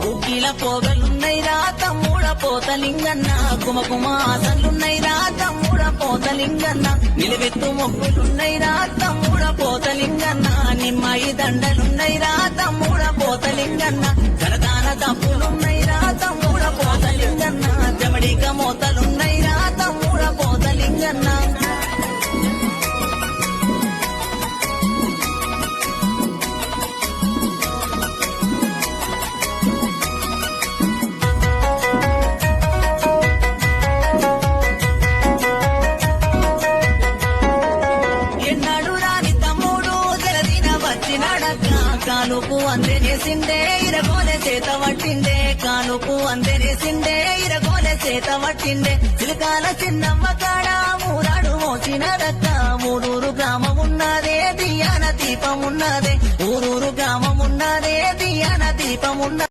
ఉక్కిల పోగలున్నైరా తమ్ముడ పోతలింగన్న కుమకుమ ఆశలున్నైరా తమ్ముడ పోతలింగన్న నిలవెత్తు మొక్కులున్నైరా తమ్ముడ పోతలింగన్న నిమ్మాయి దండలున్నైరా తమ్ముడ పోతలింగన్న జనదాన తప్పులున్నైరా తమ్ముడ పోతలింగన్న జమడిక మోతలున్నైరా తమ్ముడ పోతలింగన్న కానుకు అందెనేసిండే ఇరగోలే చేత పట్టిండే కానుకు అందెనేసిండే ఇరగోలే చేత పట్టిండే చిలకాల చిన్నమ్మ కాడ మూరాడు మోసినదక్క ఊరూరు గ్రామం ఉన్నదే దియాన దీపం ఉన్నదే ఊరూరు గ్రామం ఉన్నదే దియాన దీపం ఉన్నదే